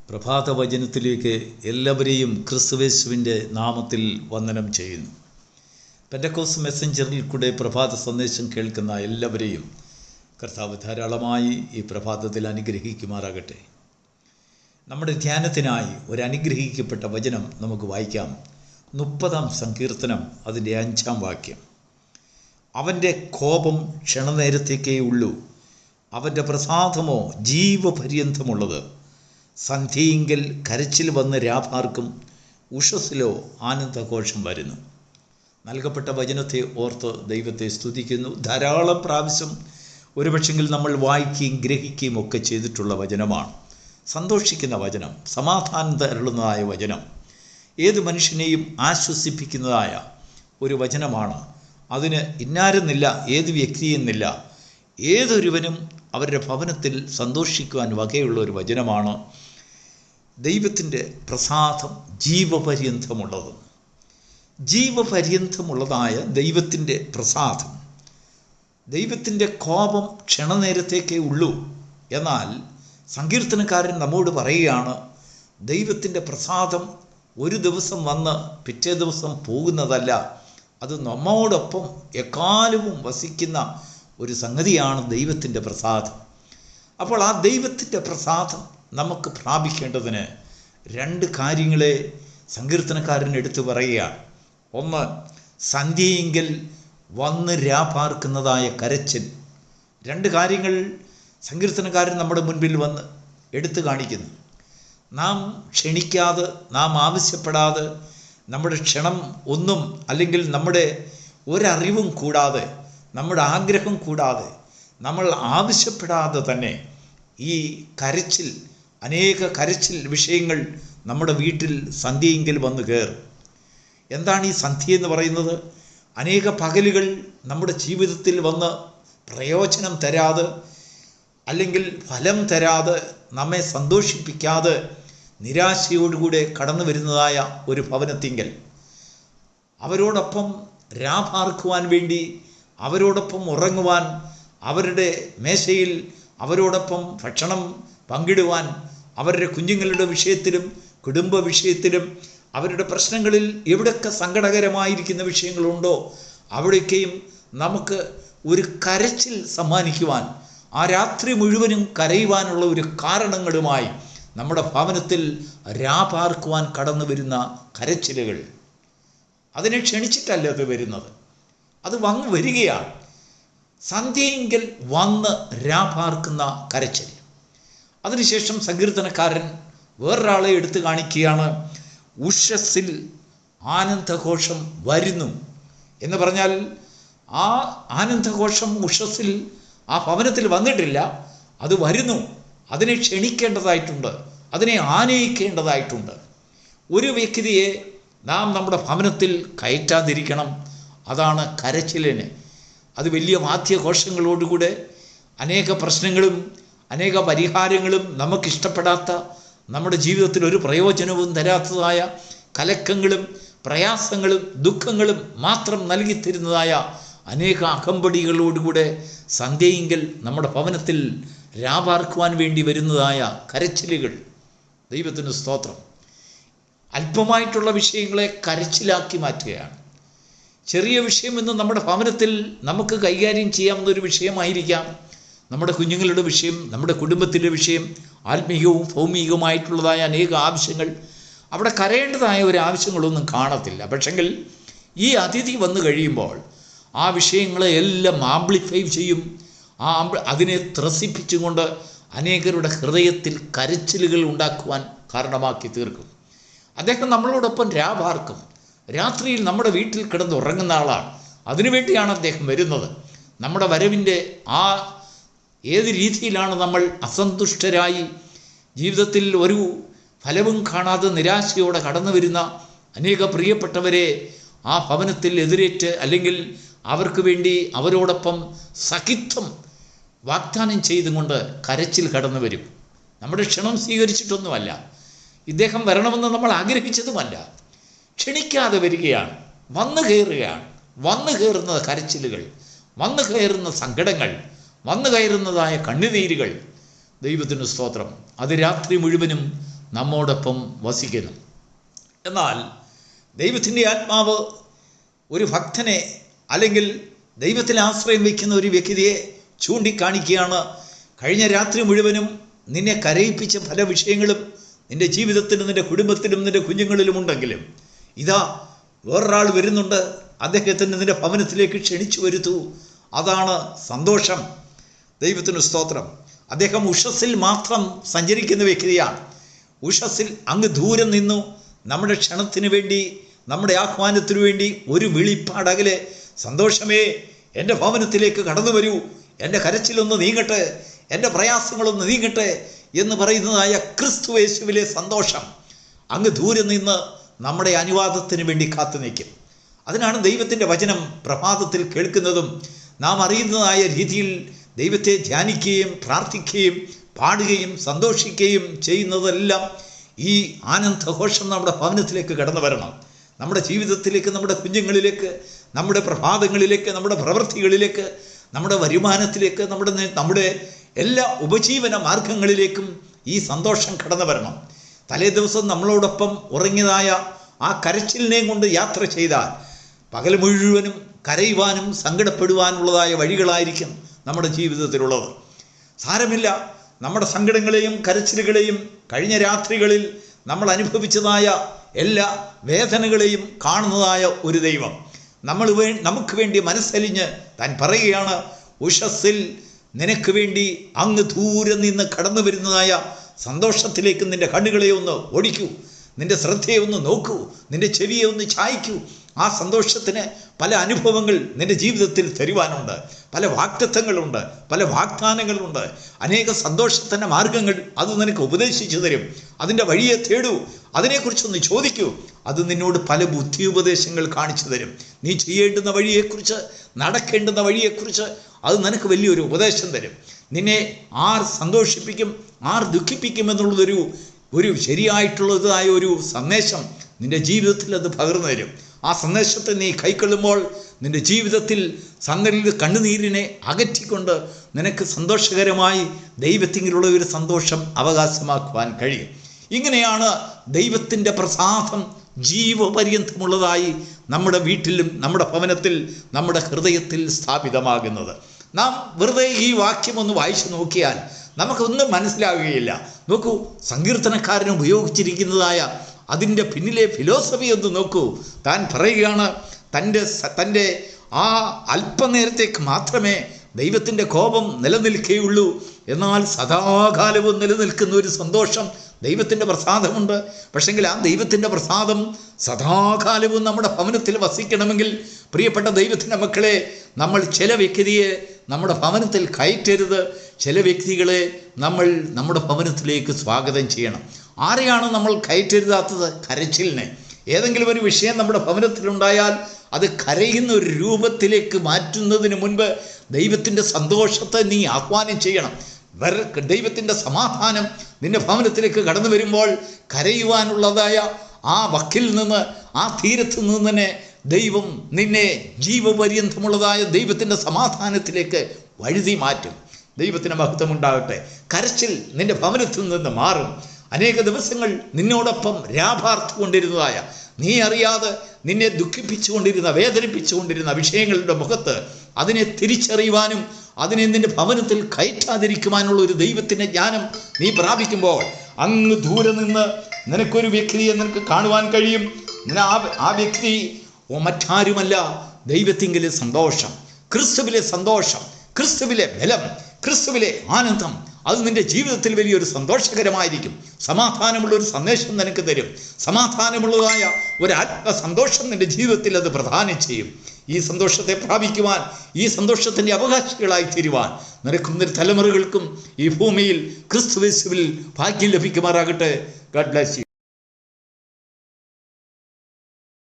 പ്രഭാത വചനത്തിലേക്ക് എല്ലാവരെയും ക്രിസ്തുയേശുവിൻ്റെ നാമത്തിൽ വന്ദനം ചെയ്യുന്നു. പെന്തക്കോസ്റ്റ് മെസ്സഞ്ചറിൽ കൂടെ പ്രഭാത സന്ദേശം കേൾക്കുന്ന എല്ലാവരെയും കർത്താവ് ധാരാളമായി ഈ പ്രഭാതത്തിൽ അനുഗ്രഹിക്കുമാറാകട്ടെ. നമ്മുടെ ധ്യാനത്തിനായി ഒരു അനുഗ്രഹിക്കപ്പെട്ട വചനം നമുക്ക് വായിക്കാം. 30-ാം സങ്കീർത്തനം അതിൻ്റെ 5-ാം വാക്യം. അവൻ്റെ കോപം ക്ഷണനേരത്തേക്കേ ഉള്ളൂ, അവൻ്റെ പ്രസാദമോ ജീവപര്യന്തമുള്ളത്. സന്ധ്യയിങ്കൽ കരച്ചിൽ വന്ന് രാപാർക്കും, ഉഷസ്സിലോ ആനന്ദഘോഷം വരുന്നു. നൽകപ്പെട്ട വചനത്തെ ഓർത്ത് ദൈവത്തെ സ്തുതിക്കുന്നു. ധാരാളം പ്രാവശ്യം ഒരുപക്ഷെങ്കിൽ നമ്മൾ വായിക്കുകയും ഗ്രഹിക്കുകയും ഒക്കെ ചെയ്തിട്ടുള്ള വചനമാണ്. സന്തോഷിക്കുന്ന വചനം, സമാധാനം തരുന്നതായ വചനം, ഏത് മനുഷ്യനെയും ആശ്വസിപ്പിക്കുന്നതായ ഒരു വചനമാണ്. അതിന് ഇന്നാരെന്നില്ല, ഏത് വ്യക്തിയെന്നില്ല, ഏതൊരുവനും അവരുടെ ഭവനത്തിൽ സന്തോഷിക്കുവാൻ വകയുള്ള ഒരു വചനമാണ്. ദൈവത്തിൻ്റെ പ്രസാദം ജീവപര്യന്തമുള്ളത്. ജീവപര്യന്തമുള്ളതായ ദൈവത്തിൻ്റെ പ്രസാദം. ദൈവത്തിൻ്റെ കോപം ക്ഷണനേരത്തേക്കേ ഉള്ളൂ. എന്നാൽ സങ്കീർത്തനക്കാരൻ നമ്മോട് പറയുകയാണ്, ദൈവത്തിൻ്റെ പ്രസാദം ഒരു ദിവസം വന്ന് പിറ്റേ ദിവസം പോകുന്നതല്ല, അത് നമ്മോടൊപ്പം എക്കാലവും വസിക്കുന്ന ഒരു സംഗതിയാണ് ദൈവത്തിൻ്റെ പ്രസാദം. അപ്പോൾ ആ ദൈവത്തിൻ്റെ പ്രസാദം നമുക്ക് പ്രാപിക്കേണ്ടതിന് 2 കാര്യങ്ങളെ സങ്കീർത്തനക്കാരൻ എടുത്തു പറയുകയാണ്. ഒന്ന്, സന്ധ്യയെങ്കിൽ വന്ന് രാപാർക്കുന്നതായ കരച്ചിൽ. 2 കാര്യങ്ങൾ സങ്കീർത്തനക്കാരൻ നമ്മുടെ മുൻപിൽ വന്ന് എടുത്തു കാണിക്കുന്നു. നാം ക്ഷണിക്കാതെ, നാം ആവശ്യപ്പെടാതെ, നമ്മുടെ ക്ഷണം ഒന്നും അല്ലെങ്കിൽ നമ്മുടെ ഒരറിവും കൂടാതെ, നമ്മുടെ ആഗ്രഹം കൂടാതെ, നമ്മൾ ആവശ്യപ്പെടാതെ തന്നെ ഈ കരച്ചിൽ, അനേക കരച്ചിൽ വിഷയങ്ങൾ നമ്മുടെ വീട്ടിൽ സന്ധ്യയെങ്കിൽ വന്ന് കയറും. എന്താണ് ഈ സന്ധ്യ എന്ന് പറയുന്നത്? അനേക പകലുകൾ നമ്മുടെ ജീവിതത്തിൽ വന്ന് പ്രയോജനം തരാതെ, അല്ലെങ്കിൽ ഫലം തരാതെ, നമ്മെ സന്തോഷിപ്പിക്കാതെ, നിരാശയോടുകൂടെ കടന്നു വരുന്നതായ ഒരു ഭവനത്തിങ്കൽ അവരോടൊപ്പം രാപാർക്കുവാൻ വേണ്ടി, അവരോടൊപ്പം ഉറങ്ങുവാൻ, അവരുടെ മേശയിൽ അവരോടൊപ്പം ഭക്ഷണം പങ്കിടുവാൻ, അവരുടെ കുഞ്ഞുങ്ങളുടെ വിഷയത്തിലും കുടുംബ വിഷയത്തിലും അവരുടെ പ്രശ്നങ്ങളിൽ എവിടെയൊക്കെ സങ്കടകരമായിരിക്കുന്ന വിഷയങ്ങളുണ്ടോ അവിടെയൊക്കെയും നമുക്ക് ഒരു കരച്ചിൽ സമ്മാനിക്കുവാൻ, ആ രാത്രി മുഴുവനും കരയുവാനുള്ള ഒരു കാരണങ്ങളുമായി നമ്മുടെ ഭവനത്തിൽ രാപാർക്കുവാൻ കടന്നു വരുന്ന കരച്ചിലുകൾ. അതിനെ ക്ഷണിച്ചിട്ടല്ല അത് വരുന്നത്, അത് വന്നു വരികയാണ്. സന്ധ്യയെങ്കിൽ വന്ന് രാപാർക്കുന്ന കരച്ചിൽ. അതിനുശേഷം സങ്കീർത്തനക്കാരൻ വേറൊരാളെ എടുത്തു കാണിക്കുകയാണ്. ഉഷസ്സിൽ ആനന്ദഘോഷം വരുന്നു എന്ന് പറഞ്ഞാൽ, ആ ആനന്ദഘോഷം ഉഷസ്സിൽ ആ ഭവനത്തിൽ വന്നിട്ടില്ല, അത് വരുന്നു. അതിനെ ക്ഷണിക്കേണ്ടതായിട്ടുണ്ട്, അതിനെ ആനയിക്കേണ്ടതായിട്ടുണ്ട്. ഒരു വ്യക്തിയെ നാം നമ്മുടെ ഭവനത്തിൽ കയറ്റാതിരിക്കണം. അതാണ് കരച്ചിലിന്. അത് വലിയ വാദ്യഘോഷങ്ങളോടുകൂടെ അനേക പ്രശ്നങ്ങളും അനേക പരിഹാരങ്ങളും, നമുക്കിഷ്ടപ്പെടാത്ത, നമ്മുടെ ജീവിതത്തിൽ ഒരു പ്രയോജനവും തരാത്തതായ കലക്കങ്ങളും പ്രയാസങ്ങളും ദുഃഖങ്ങളും മാത്രം നൽകിത്തരുന്നതായ അനേക അകമ്പടികളോടുകൂടെ സന്ധ്യയെങ്കിൽ നമ്മുടെ ഭവനത്തിൽ രാപാർക്കുവാൻ വേണ്ടി വരുന്നതായ കരച്ചിലുകൾ. ദൈവത്തിന് സ്തോത്രം. അല്പമായിട്ടുള്ള വിഷയങ്ങളെ കരച്ചിലാക്കി മാറ്റുകയാണ്. ചെറിയ വിഷയമെന്ന് നമ്മുടെ ഭവനത്തിൽ നമുക്ക് കൈകാര്യം ചെയ്യാവുന്നൊരു വിഷയമായിരിക്കാം. നമ്മുടെ കുഞ്ഞുങ്ങളുടെ വിഷയം, നമ്മുടെ കുടുംബത്തിൻ്റെ വിഷയം, ആത്മീയവും ഭൗമികവുമായിട്ടുള്ളതായ അനേക ആവശ്യങ്ങൾ, അവിടെ കരയേണ്ടതായ ഒരു ആവശ്യങ്ങളൊന്നും കാണത്തില്ല. പക്ഷെങ്കിൽ ഈ അതിഥി വന്നു കഴിയുമ്പോൾ ആ വിഷയങ്ങളെ എല്ലാം ആംപ്ലിഫൈ ചെയ്യും. അതിനെ ത്രസിപ്പിച്ചുകൊണ്ട് അനേകരുടെ ഹൃദയത്തിൽ കരച്ചിലുകൾ ഉണ്ടാക്കുവാൻ കാരണമാക്കി തീർക്കും. അദ്ദേഹം നമ്മളോടൊപ്പം രാപാർക്കും. രാത്രിയിൽ നമ്മുടെ വീട്ടിൽ കിടന്നുറങ്ങുന്ന ആളാണ്. അതിനുവേണ്ടിയാണ് അദ്ദേഹം വരുന്നത്. നമ്മുടെ വരവിൻ്റെ ഏത് രീതിയിലാണ് നമ്മൾ അസന്തുഷ്ടരായി ജീവിതത്തിൽ ഒരു ഫലവും കാണാതെ നിരാശയോടെ കടന്നു വരുന്ന അനേക പ്രിയപ്പെട്ടവരെ ആ ഭവനത്തിൽ എതിരേറ്റ്, അല്ലെങ്കിൽ അവർക്ക് വേണ്ടി അവരോടൊപ്പം സഖിത്വം വാഗ്ദാനം ചെയ്തുകൊണ്ട് കരച്ചിൽ കടന്നു വരും. നമ്മുടെ ക്ഷണം സ്വീകരിച്ചിട്ടൊന്നുമല്ല, ഇദ്ദേഹം വരണമെന്ന് നമ്മൾ ആഗ്രഹിച്ചതുമല്ല, ക്ഷണിക്കാതെ വരികയാണ്, വന്നു കയറുകയാണ്. വന്നു കയറുന്ന കരച്ചിലുകൾ, വന്നു കയറുന്ന സങ്കടങ്ങൾ, വന്നു കയറുന്നതായ കണ്ണുനീരുകൾ. ദൈവത്തിന് സ്തോത്രം. അത് രാത്രി മുഴുവനും നമ്മോടൊപ്പം വസിക്കുന്നു. എന്നാൽ ദൈവത്തിൻ്റെ ആത്മാവ് ഒരു ഭക്തനെ അല്ലെങ്കിൽ ദൈവത്തിൽ ആശ്രയം വയ്ക്കുന്ന ഒരു വ്യക്തിയെ ചൂണ്ടിക്കാണിക്കുകയാണ്. കഴിഞ്ഞ രാത്രി മുഴുവനും നിന്നെ കരയിപ്പിച്ച പല വിഷയങ്ങളും നിൻ്റെ ജീവിതത്തിലും നിൻ്റെ കുടുംബത്തിലും നിൻ്റെ കുഞ്ഞുങ്ങളിലും ഉണ്ടെങ്കിലും ഇതാ വേറൊരാൾ വരുന്നുണ്ട്, അദ്ദേഹത്തിന് നിൻ്റെ ഭവനത്തിലേക്ക് ക്ഷണിച്ചു വരുത്തൂ. അതാണ് സന്തോഷം. ദൈവത്തിന് സ്തോത്രം. അദ്ദേഹം ഉഷസ്സിൽ മാത്രം സഞ്ചരിക്കുന്ന വ്യക്തിയാണ്. ഉഷസ്സിൽ അങ്ങ് ദൂരം നിന്നു നമ്മുടെ ക്ഷണത്തിന് വേണ്ടി, നമ്മുടെ ആഹ്വാനത്തിനു വേണ്ടി ഒരു വിളിപ്പാടകലെ, സന്തോഷമേ എൻ്റെ ഭവനത്തിലേക്ക് കടന്നു വരൂ, എൻ്റെ കരച്ചിലൊന്ന് നീങ്ങട്ടെ, എൻ്റെ പ്രയാസങ്ങളൊന്ന് നീങ്ങട്ടെ എന്ന് പറയുന്നതായ ക്രിസ്തുയേശുവിലെ സന്തോഷം അങ്ങ് ദൂരെ നിന്ന് നമ്മുടെ അനുവാദത്തിന് വേണ്ടി കാത്തു നിൽക്കും. അതിനാണ് ദൈവത്തിൻ്റെ വചനം പ്രഭാതത്തിൽ കേൾക്കുന്നതും നാം അറിയുന്നതായ രീതിയിൽ ദൈവത്തെ ധ്യാനിക്കുകയും പ്രാർത്ഥിക്കുകയും പാടുകയും സന്തോഷിക്കുകയും ചെയ്യുന്നതെല്ലാം ഈ ആനന്ദഘോഷം നമ്മുടെ ഭവനത്തിലേക്ക് കടന്നു വരണം. നമ്മുടെ ജീവിതത്തിലേക്ക്, നമ്മുടെ കുഞ്ഞുങ്ങളിലേക്ക്, നമ്മുടെ പ്രഭാതങ്ങളിലേക്ക്, നമ്മുടെ പ്രവൃത്തികളിലേക്ക്, നമ്മുടെ വരുമാനത്തിലേക്ക്, നമ്മുടെ എല്ലാ ഉപജീവന മാർഗങ്ങളിലേക്കും ഈ സന്തോഷം കടന്നു വരണം. തലേ ദിവസം നമ്മളോടൊപ്പം ഉറങ്ങിയതായ ആ കരച്ചിലിനെയും കൊണ്ട് യാത്ര ചെയ്താൽ പകൽ മുഴുവനും കരയുവാനും സങ്കടപ്പെടുവാനുള്ളതായ വഴികളായിരിക്കും നമ്മുടെ ജീവിതത്തിലുള്ളത്. സാരമില്ല, നമ്മുടെ സങ്കടങ്ങളെയും കരച്ചിലുകളെയും കഴിഞ്ഞ രാത്രികളിൽ നമ്മൾ അനുഭവിച്ചതായ എല്ലാ വേദനകളെയും കാണുന്നതായ ഒരു ദൈവം നമുക്ക് വേണ്ടി മനസ്സലിഞ്ഞ് താൻ പറയുകയാണ്, ഉഷസ്സിൽ നിനക്ക് വേണ്ടി അങ്ങ് ദൂരെ നിന്ന് കടന്നു വരുന്നതായ സന്തോഷത്തിലേക്ക് നിൻ്റെ കണ്ണുകളെ ഒന്ന് ഓടിക്കൂ, നിൻ്റെ ശ്രദ്ധയെ ഒന്ന് നോക്കൂ, നിൻ്റെ ചെവിയെ ഒന്ന് ചായ്ക്കൂ. ആ സന്തോഷത്തിന് പല അനുഭവങ്ങൾ നിൻ്റെ ജീവിതത്തിൽ തരുവാനുണ്ട്, പല വാഗ്ദത്തങ്ങളുണ്ട്, പല വാഗ്ദാനങ്ങളുണ്ട്, അനേക സന്തോഷത്തിൻ്റെ മാർഗങ്ങൾ അത് നിനക്ക് ഉപദേശിച്ചു തരും. അതിൻ്റെ വഴിയെ തേടൂ, അതിനെക്കുറിച്ചൊന്ന് ചോദിക്കൂ, അത് നിന്നോട് പല ബുദ്ധി ഉപദേശങ്ങൾ കാണിച്ചു തരും. നീ ചെയ്യേണ്ടുന്ന വഴിയെക്കുറിച്ച്, നടക്കേണ്ടുന്ന വഴിയെക്കുറിച്ച് അത് നിനക്ക് വലിയൊരു ഉപദേശം തരും. നിന്നെ ആർ സന്തോഷിപ്പിക്കും, ആർ ദുഃഖിപ്പിക്കും എന്നുള്ളതൊരു ശരിയായിട്ടുള്ളതായ ഒരു സന്ദേശം നിൻ്റെ ജീവിതത്തിൽ അത് പകർന്നു തരും. ആ സന്ദേശത്തെ നീ കൈക്കൊള്ളുമ്പോൾ നിൻ്റെ ജീവിതത്തിൽ കണ്ണുനീരിനെ അകറ്റിക്കൊണ്ട് നിനക്ക് സന്തോഷകരമായി ദൈവത്തിലുള്ള ഒരു സന്തോഷം അവകാശമാക്കുവാൻ കഴിയും. ഇങ്ങനെയാണ് ദൈവത്തിൻ്റെ പ്രസാദം ജീവപര്യന്തമുള്ളതായി നമ്മുടെ വീട്ടിലും നമ്മുടെ ഭവനത്തിൽ നമ്മുടെ ഹൃദയത്തിൽ സ്ഥാപിതമാകുന്നത്. നാം വെറുതെ ഈ വാക്യം ഒന്ന് വായിച്ചു നോക്കിയാൽ നമുക്കൊന്നും മനസ്സിലാവുകയില്ല. നോക്കൂ, സങ്കീർത്തനക്കാരൻ ഉപയോഗിച്ചിരിക്കുന്നതായ അതിൻ്റെ പിന്നിലെ ഫിലോസഫി ഒന്ന് നോക്കൂ. താൻ പറയുകയാണ്, തൻ്റെ ആ അല്പനേരത്തേക്ക് മാത്രമേ ദൈവത്തിൻ്റെ കോപം നിലനിൽക്കുകയുള്ളൂ, എന്നാൽ സദാകാലവും നിലനിൽക്കുന്ന ഒരു സന്തോഷം ദൈവത്തിൻ്റെ പ്രസാദമുണ്ട്. പക്ഷെങ്കിൽ ആ ദൈവത്തിൻ്റെ പ്രസാദം സദാകാലവും നമ്മുടെ ഭവനത്തിൽ വസിക്കണമെങ്കിൽ പ്രിയപ്പെട്ട ദൈവത്തിൻ്റെ മക്കളെ, നമ്മൾ ചില വ്യക്തിയെ നമ്മുടെ ഭവനത്തിൽ കയറ്റരുത്. ചില വ്യക്തികളെ നമ്മൾ നമ്മുടെ ഭവനത്തിലേക്ക് സ്വാഗതം ചെയ്യണം. ആരെയാണ് നമ്മൾ കയറ്റരുതാത്തത്? കരച്ചിലിനെ. ഏതെങ്കിലും ഒരു വിഷയം നമ്മുടെ ഭവനത്തിലുണ്ടായാൽ അത് കരയുന്ന ഒരു രൂപത്തിലേക്ക് മാറ്റുന്നതിന് മുൻപ് ദൈവത്തിൻ്റെ സന്തോഷത്തെ നീ ആഹ്വാനം ചെയ്യണം. ദൈവത്തിൻ്റെ സമാധാനം നിന്റെ ഭവനത്തിലേക്ക് കടന്നു വരുമ്പോൾ കരയുവാനുള്ളതായ ആ വക്കിൽ നിന്ന്, ആ തീരത്ത് നിന്ന് തന്നെ ദൈവം നിന്നെ ജീവപര്യന്തമുള്ളതായ ദൈവത്തിൻ്റെ സമാധാനത്തിലേക്ക് വഴുതി മാറ്റും. ദൈവത്തിന് മഹത്വം ഉണ്ടാകട്ടെ. കരച്ചിൽ നിന്റെ ഭവനത്തിൽ നിന്ന് മാറും. അനേക ദിവസങ്ങൾ നിന്നോടൊപ്പം രാപാർത്തുകൊണ്ടിരുന്നതായ, നീ അറിയാതെ നിന്നെ ദുഃഖിപ്പിച്ചുകൊണ്ടിരുന്ന, വേദനിപ്പിച്ചുകൊണ്ടിരുന്ന വിഷയങ്ങളുടെ മുഖത്ത് അതിനെ തിരിച്ചറിയുവാനും അതിനെ നിന്റെ ഭവനത്തിൽ കയറ്റാതിരിക്കുവാനുള്ള ഒരു ദൈവത്തിൻ്റെ ജ്ഞാനം നീ പ്രാപിക്കുമ്പോൾ അങ്ങ് ദൂരെ നിന്ന് നിനക്കൊരു വ്യക്തിയെ നിനക്ക് കാണുവാൻ കഴിയും. ആ വ്യക്തി മറ്റാരുമല്ല, ദൈവത്തിങ്കിലെ സന്തോഷം, ക്രിസ്തുവിലെ സന്തോഷം, ക്രിസ്തുവിലെ ബലം, ക്രിസ്തുവിലെ ആനന്ദം. അത് നിൻ്റെ ജീവിതത്തിൽ വലിയൊരു സന്തോഷകരമായിരിക്കും. സമാധാനമുള്ളൊരു സന്ദേശം നിനക്ക് തരും. സമാധാനമുള്ളതായ ഒരു ആത്മസന്തോഷം നിൻ്റെ ജീവിതത്തിൽ അത് പ്രദാനം ചെയ്യും. ഈ സന്തോഷത്തെ പ്രാപിക്കുവാൻ, ഈ സന്തോഷത്തിൻ്റെ അവകാശികളായി തീരുവാൻ നിനക്കും തലമുറകൾക്കും ഈ ഭൂമിയിൽ ക്രിസ്തുയേശുവിൽ ഭാഗ്യം ലഭിക്കുമാറാകട്ടെ. God bless you.